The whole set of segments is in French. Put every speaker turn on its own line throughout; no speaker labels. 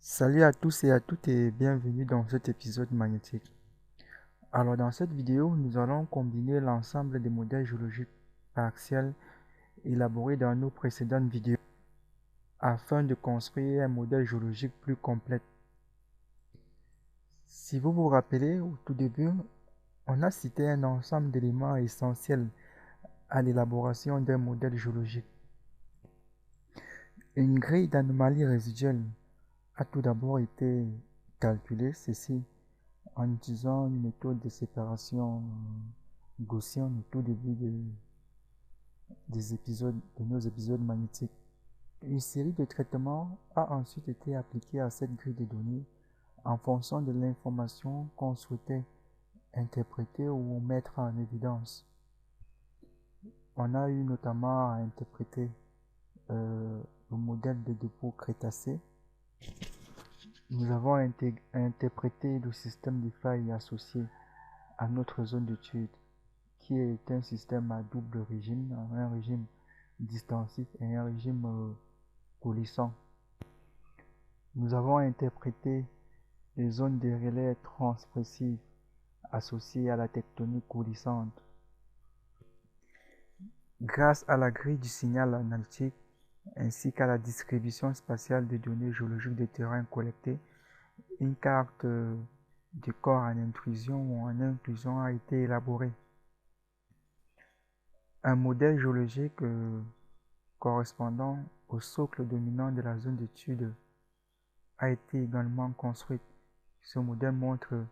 Salut à tous et à toutes et bienvenue dans cet épisode magnétique. Alors dans cette vidéo, nous allons combiner l'ensemble des modèles géologiques partiels élaborés dans nos précédentes vidéos afin de construire un modèle géologique plus complet. Si vous vous rappelez, au tout début, on a cité un ensemble d'éléments essentiels à l'élaboration d'un modèle géologique. Une grille d'anomalies résiduelles a tout d'abord été calculée, ceci en utilisant une méthode de séparation gaussienne au tout début de nos épisodes magnétiques. Une série de traitements a ensuite été appliquée à cette grille de données en fonction de l'information qu'on souhaitait interpréter ou mettre en évidence. On a eu notamment à interpréter le modèle de dépôt crétacé. Nous avons interprété le système de failles associé à notre zone d'étude, qui est un système à double régime, un régime distensif et un régime coulissant. Nous avons interprété les zones de relais transpressives associées à la tectonique coulissante. Grâce à la grille du signal analytique ainsi qu'à la distribution spatiale des données géologiques des terrains collectés, une carte du corps en intrusion ou en inclusion a été élaborée. Un modèle géologique correspondant au socle dominant de la zone d'étude a été également construit. Ce modèle montre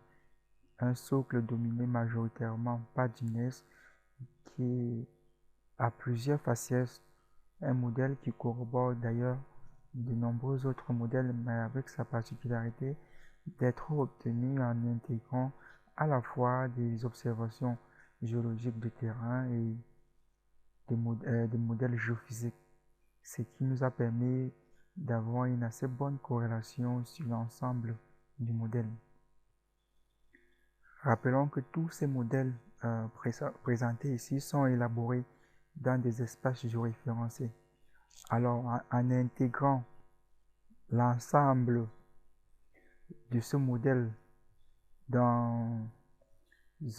un socle dominé majoritairement par d'igneus qui a plusieurs faciès, un modèle qui corrobore d'ailleurs de nombreux autres modèles, mais avec sa particularité d'être obtenu en intégrant à la fois des observations géologiques de terrain et des modèles géophysiques, ce qui nous a permis d'avoir une assez bonne corrélation sur l'ensemble du modèle. Rappelons que tous ces modèles présentés ici sont élaborés dans des espaces géoréférencés. Alors, en intégrant l'ensemble de ce modèle dans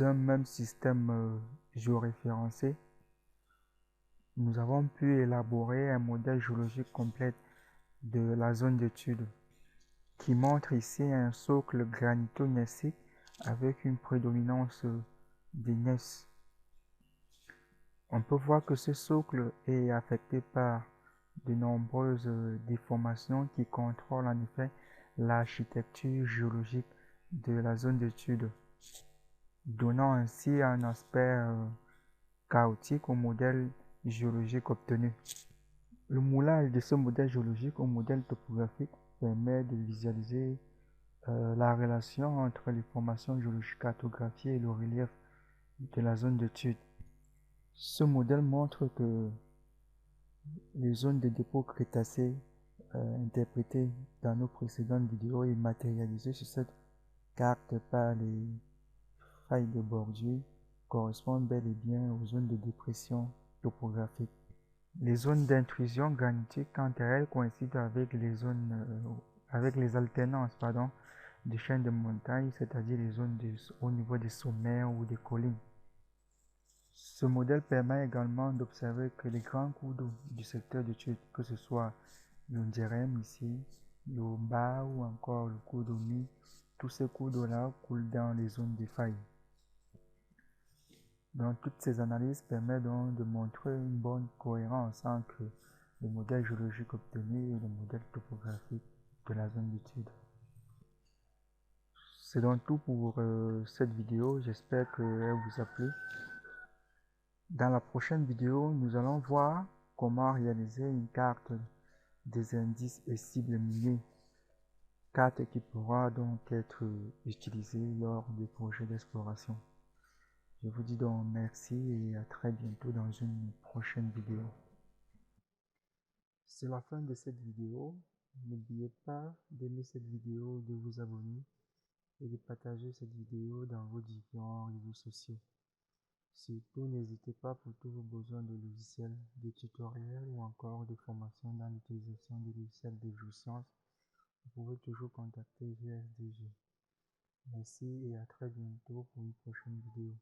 un même système géoréférencé, nous avons pu élaborer un modèle géologique complet de la zone d'étude qui montre ici un socle granito-gneissique avec une prédominance des gneiss. On peut voir que ce socle est affecté par de nombreuses déformations qui contrôlent en effet l'architecture géologique de la zone d'étude, donnant ainsi un aspect chaotique au modèle géologique obtenu. Le moulage de ce modèle géologique au modèle topographique permet de visualiser la relation entre les formations géologiques cartographiées et le relief de la zone d'étude. Ce modèle montre que les zones de dépôt crétacé interprétées dans nos précédentes vidéos et matérialisées sur cette carte par les failles de bordure correspondent bel et bien aux zones de dépression topographique. Les zones d'intrusion granitique, quant à elles, coïncident avec les alternances des chaînes de montagnes, c'est-à-dire les zones au niveau des sommets ou des collines. Ce modèle permet également d'observer que les grands cours d'eau du secteur d'étude, que ce soit le Ndjerem ici, le Mba ou encore le cours d'eau Mi, tous ces cours d'eau-là coulent dans les zones de faille. Donc, toutes ces analyses permettent donc de montrer une bonne cohérence entre le modèle géologique obtenu et le modèle topographique de la zone d'étude. C'est donc tout pour cette vidéo, j'espère qu'elle vous a plu. Dans la prochaine vidéo, nous allons voir comment réaliser une carte des indices et cibles miniers, carte qui pourra donc être utilisée lors des projets d'exploration. Je vous dis donc merci et à très bientôt dans une prochaine vidéo. C'est la fin de cette vidéo. N'oubliez pas d'aimer cette vidéo, de vous abonner et de partager cette vidéo dans vos différents réseaux sociaux. Surtout, n'hésitez pas pour tous vos besoins de logiciels, de tutoriels ou encore de formation dans l'utilisation des logiciels de géosciences vous pouvez toujours contacter GSDG. Merci et à très bientôt pour une prochaine vidéo.